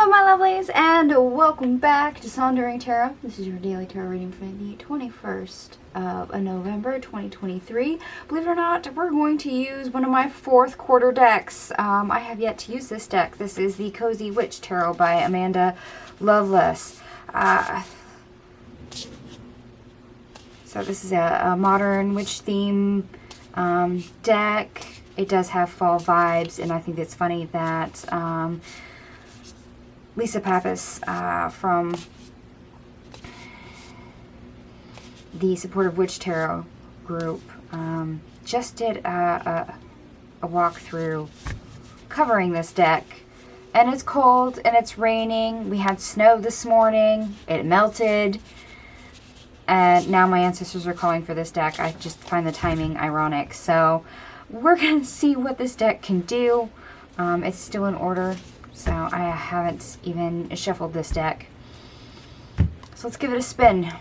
Hello my lovelies, and welcome back to Sondering Tarot. This is your daily tarot reading for the 21st of November 2023. Believe it or not, we're going to use one of my fourth quarter decks. I have yet to use this deck. This is the Cozy Witch Tarot by Amanda Lovelace. So this is a modern witch theme deck. It does have fall vibes, and I think it's funny that Lisa Pappas from the Supportive Witch Tarot group just did a walkthrough covering this deck. And it's cold and it's raining. We had snow this morning. It melted. And now my ancestors are calling for this deck. I just find the timing ironic. So we're going to see what this deck can do. It's still in order. So I haven't even shuffled this deck. So let's give it a spin.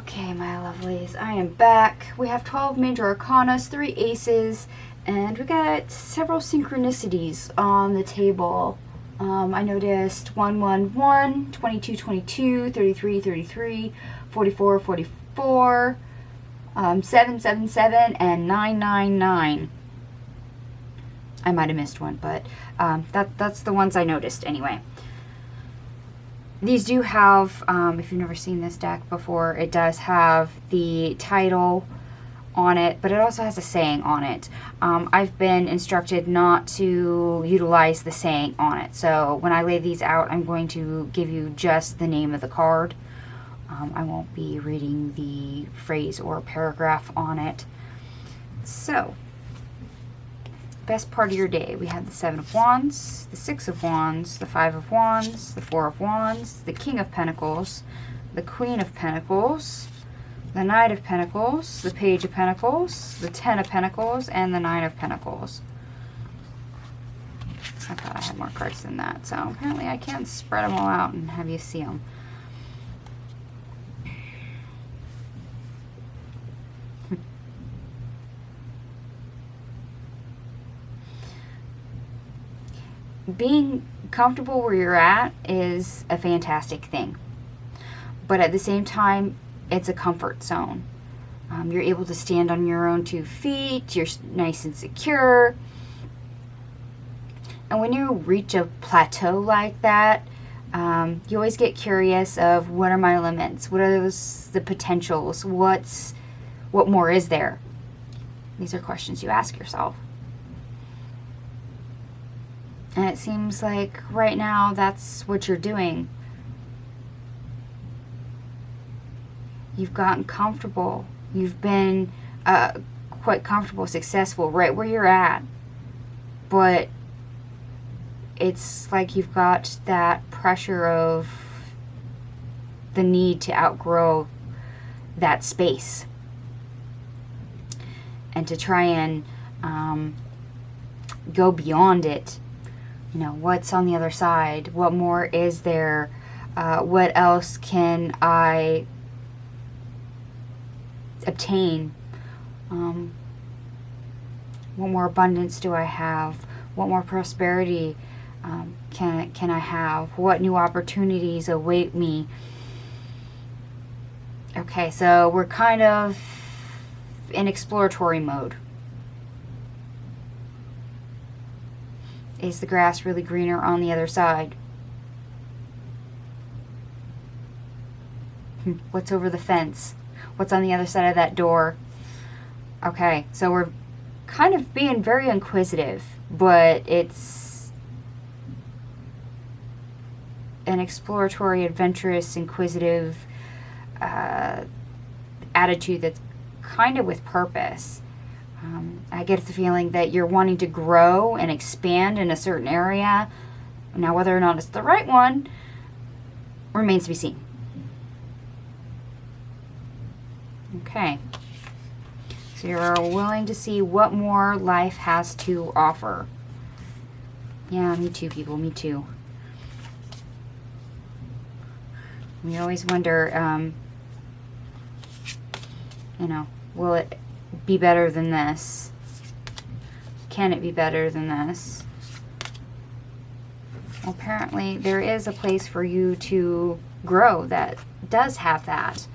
Okay, my lovelies, I am back. We have 12 major arcanas, 3 aces, and we got several synchronicities on the table. I noticed 111, 22 22, 33 33, 44 44, 777, and 999. I might have missed one, but that's the ones I noticed anyway. These do have, if you've never seen this deck before, it does have the title on it, but it also has a saying on it. I've been instructed not to utilize the saying on it. So when I lay these out, I'm going to give you just the name of the card. I won't be reading the phrase or paragraph on it. So, best part of your day. We have the 7 of Wands, the 6 of Wands, the 5 of Wands, the 4 of Wands, the King of Pentacles, the Queen of Pentacles, the Knight of Pentacles, the Page of Pentacles, the 10 of Pentacles, and the 9 of Pentacles. I thought I had more cards than that, so apparently I can't spread them all out and have you see them. Being comfortable where you're at is a fantastic thing. But at the same time, it's a comfort zone. You're able to stand on your own 2 feet. You're nice and secure. And when you reach a plateau like that, you always get curious of, what are my limits? What are the potentials? What more is there? These are questions you ask yourself. And it seems like right now that's what you're doing. You've gotten comfortable. You've been quite comfortable, successful right where you're at. But it's like you've got that pressure of the need to outgrow that space. And to try and go beyond it. You know, what's on the other side? What more is there? What else can I obtain? What more abundance do I have? What more prosperity can I have? What new opportunities await me? Okay, so we're kind of in exploratory mode. Is the grass really greener on the other side? What's over the fence? What's on the other side of that door? Okay, so we're kind of being very inquisitive, but it's an exploratory, adventurous, inquisitive attitude that's kind of with purpose. I get the feeling that you're wanting to grow and expand in a certain area. Now, whether or not it's the right one remains to be seen. Okay. So you're willing to see what more life has to offer. Yeah, me too, people. Me too. We always wonder, you know, will it be better than this? Can it be better than this? Well, apparently there is a place for you to grow that does have that.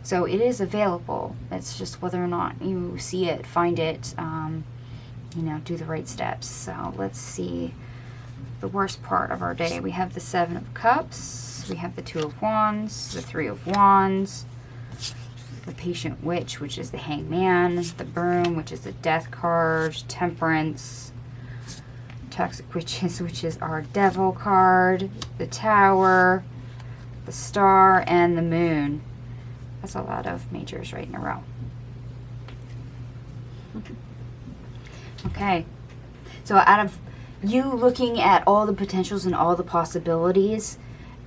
So it is available. It's just whether or not you see it, find it, you know, do the right steps. So let's see the worst part of our day. We have the Seven of Cups. We have the Two of Wands, the Three of Wands, the Patient Witch, which is the Hangman, the Broom, which is the Death card, Temperance, Toxic Witches, which is our Devil card, the Tower, the Star, and the Moon. That's a lot of majors right in a row. Okay. So out of you looking at all the potentials and all the possibilities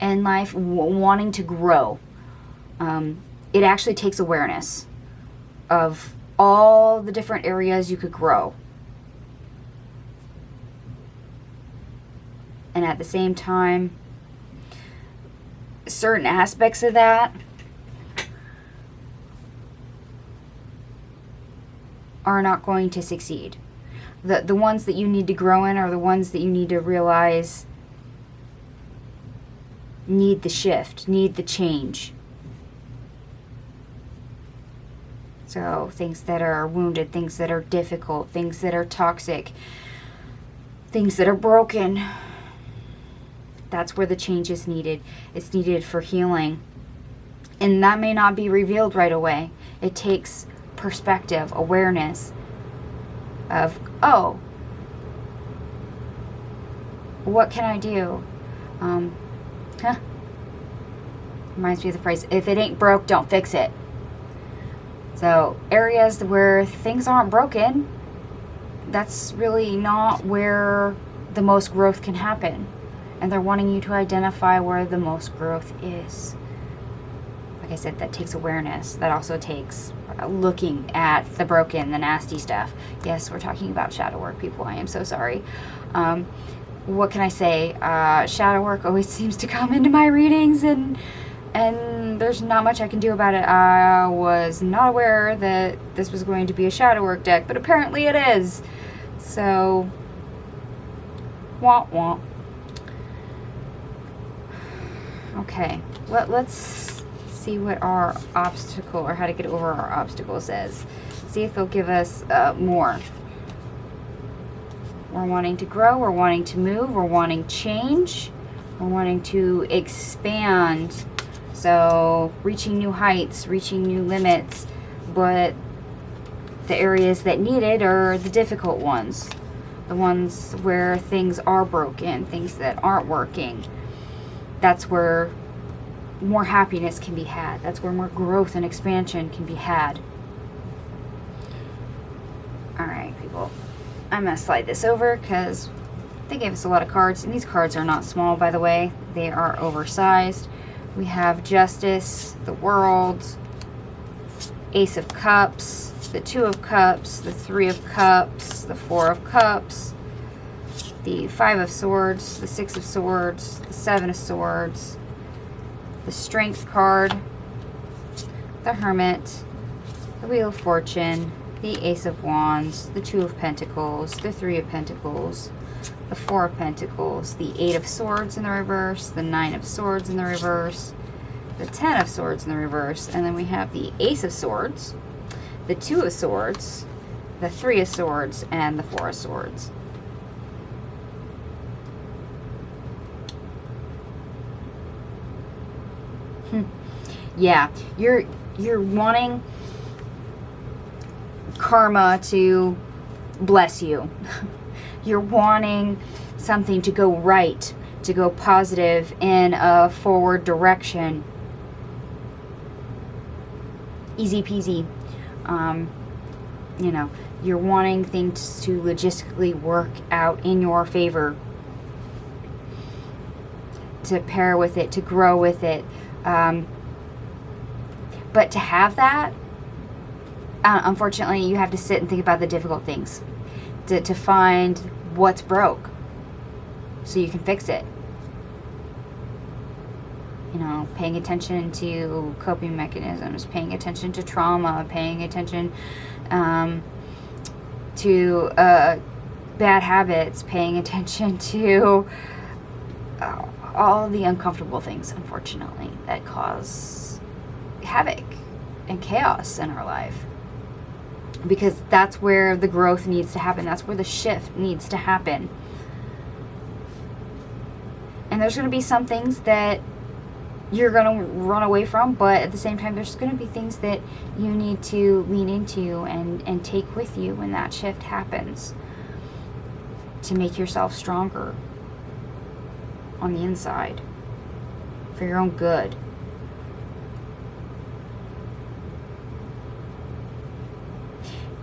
in life, wanting to grow, it actually takes awareness of all the different areas you could grow. And at the same time, certain aspects of that are not going to succeed. The ones that you need to grow in are the ones that you need to realize need the shift, need the change. So things that are wounded, things that are difficult, things that are toxic, things that are broken. That's where the change is needed. It's needed for healing. And that may not be revealed right away. It takes perspective, awareness of, oh, what can I do? Reminds me of the phrase, if it ain't broke, don't fix it. So areas where things aren't broken, that's really not where the most growth can happen. And they're wanting you to identify where the most growth is. Like I said, that takes awareness. That also takes looking at the broken, the nasty stuff. Yes, we're talking about shadow work, people. I am so sorry. What can I say? Shadow work always seems to come into my readings, and there's not much I can do about it. I was not aware that this was going to be a shadow work deck, but apparently it is. So, womp womp. Okay, let's see what our obstacle, or how to get over our obstacle, says. See if they'll give us more. We're wanting to grow, we're wanting to move, we're wanting change, we're wanting to expand. So reaching new heights, reaching new limits, but the areas that need it are the difficult ones. The ones where things are broken, things that aren't working. That's where more happiness can be had. That's where more growth and expansion can be had. Alright, people. I'm going to slide this over because they gave us a lot of cards. And these cards are not small, by the way. They are oversized. We have Justice, the World, Ace of Cups, the Two of Cups, the Three of Cups, the Four of Cups, the Five of Swords, the Six of Swords, the Seven of Swords, the Strength card, the Hermit, the Wheel of Fortune, the Ace of Wands, the Two of Pentacles, the Three of Pentacles, the Four of Pentacles, the Eight of Swords in the reverse, the Nine of Swords in the reverse, the Ten of Swords in the reverse, and then we have the Ace of Swords, the Two of Swords, the Three of Swords, and the Four of Swords. Yeah, you're wanting karma to bless you. You're wanting something to go right, to go positive in a forward direction. Easy peasy. You know, you're wanting things to logistically work out in your favor, to pair with it, to grow with it. But to have that, unfortunately, you have to sit and think about the difficult things to find what's broke so you can fix it. You know, paying attention to coping mechanisms, paying attention to trauma, paying attention to bad habits, paying attention to all the uncomfortable things, unfortunately, that cause havoc and chaos in our life. Because that's where the growth needs to happen. That's where the shift needs to happen. And there's going to be some things that you're going to run away from, but at the same time, there's going to be things that you need to lean into and take with you when that shift happens to make yourself stronger on the inside for your own good.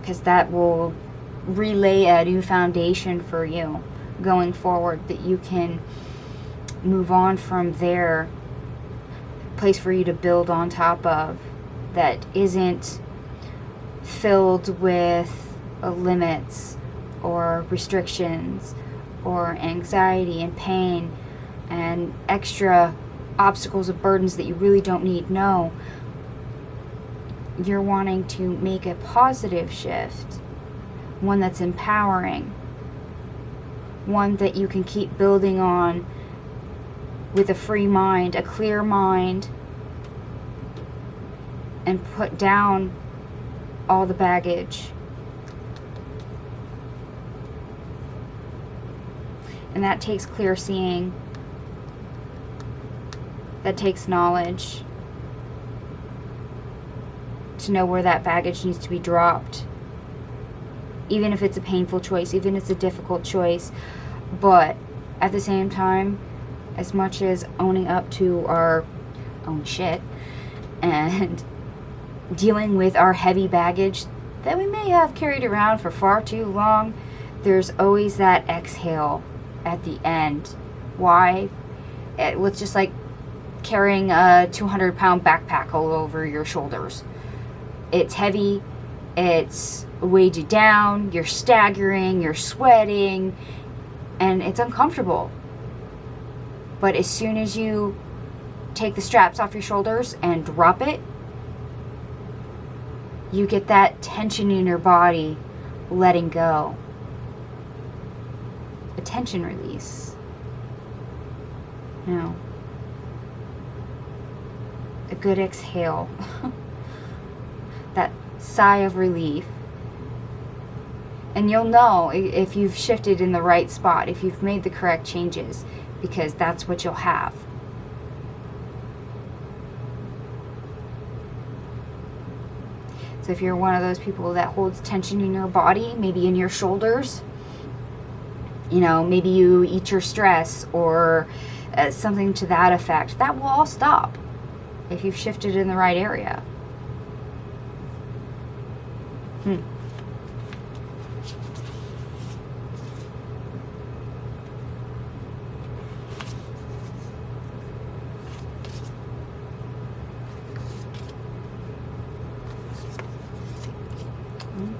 Because that will relay a new foundation for you going forward, that you can move on from there, place for you to build on top of, that isn't filled with limits or restrictions or anxiety and pain and extra obstacles and burdens that you really don't need. No, you're wanting to make a positive shift, one that's empowering, one that you can keep building on with a free mind, a clear mind, and put down all the baggage. And that takes clear seeing. That takes knowledge to know where that baggage needs to be dropped. Even if it's a painful choice, even if it's a difficult choice. But at the same time, as much as owning up to our own shit and dealing with our heavy baggage that we may have carried around for far too long, there's always that exhale at the end. Why? It's just like carrying a 200-pound backpack all over your shoulders. It's heavy, it's weighed you down, you're staggering, you're sweating, and it's uncomfortable. But as soon as you take the straps off your shoulders and drop it, you get that tension in your body letting go. A tension release. You know, a good exhale. That sigh of relief. And you'll know if you've shifted in the right spot, if you've made the correct changes, because that's what you'll have. So if you're one of those people that holds tension in your body, maybe in your shoulders, you know, maybe you eat your stress or something to that effect, that will all stop if you've shifted in the right area.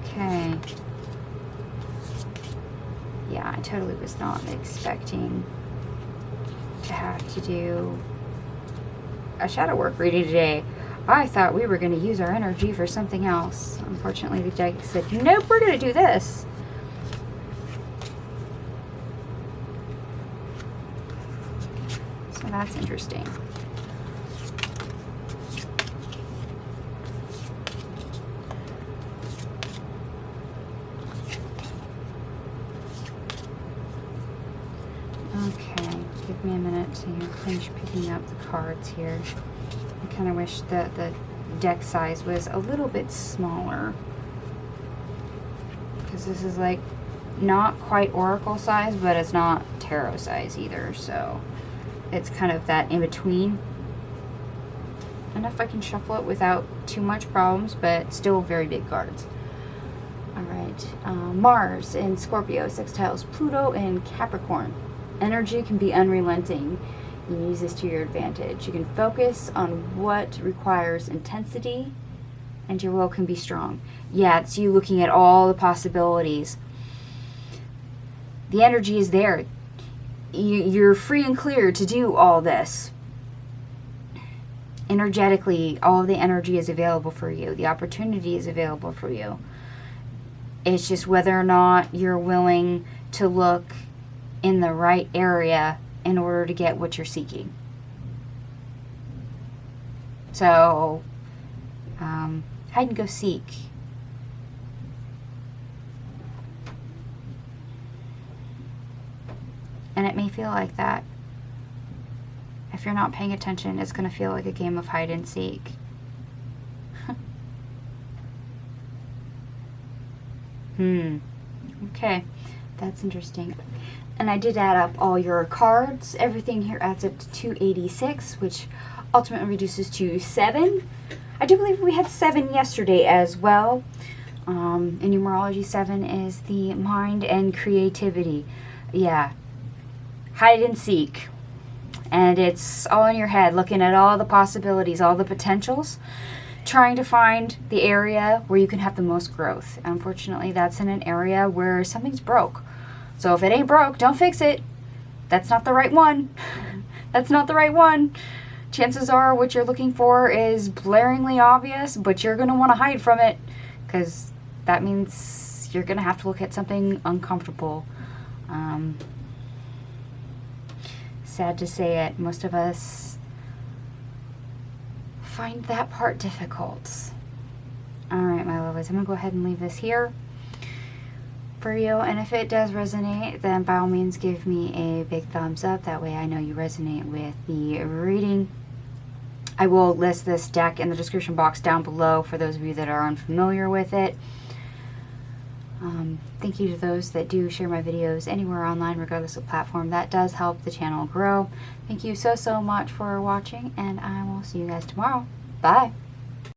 Okay. Yeah, I totally was not expecting to have to do a shadow work reading today. I thought we were going to use our energy for something else. Unfortunately, the deck said, nope, we're going to do this. So that's interesting. Okay, give me a minute to finish picking up the cards here. I kind of wish that the deck size was a little bit smaller, because this is like not quite oracle size, but it's not tarot size either, so it's kind of that in between. Enough I can shuffle it without too much problems, but still very big cards. Alright, Mars in Scorpio sextiles Pluto in Capricorn. Energy can be unrelenting. You can use this to your advantage. You can focus on what requires intensity, and your will can be strong. Yeah, it's you looking at all the possibilities. The energy is there. You're free and clear to do all this. Energetically, all the energy is available for you. The opportunity is available for you. It's just whether or not you're willing to look in the right area in order to get what you're seeking. So, hide and go seek. And it may feel like that. If you're not paying attention, it's going to feel like a game of hide and seek. Okay, that's interesting. And I did add up all your cards. Everything here adds up to 286, which ultimately reduces to 7. I do believe we had 7 yesterday as well. In numerology, 7 is the mind and creativity. Yeah, hide and seek. And it's all in your head, looking at all the possibilities, all the potentials, trying to find the area where you can have the most growth. Unfortunately, that's in an area where something's broke. So if it ain't broke, don't fix it. That's not the right one. That's not the right one. Chances are what you're looking for is blaringly obvious, but you're going to want to hide from it, because that means you're going to have to look at something uncomfortable. Sad to say it, most of us find that part difficult. Alright, my lovelies, I'm going to go ahead and leave this here for you, and if it does resonate, then by all means give me a big thumbs up. That way I know you resonate with the reading. I will list this deck in the description box down below for those of you that are unfamiliar with it. Thank you to those that do share my videos anywhere online, regardless of platform. That does help the channel grow. Thank you so much for watching, and I will see you guys tomorrow. Bye.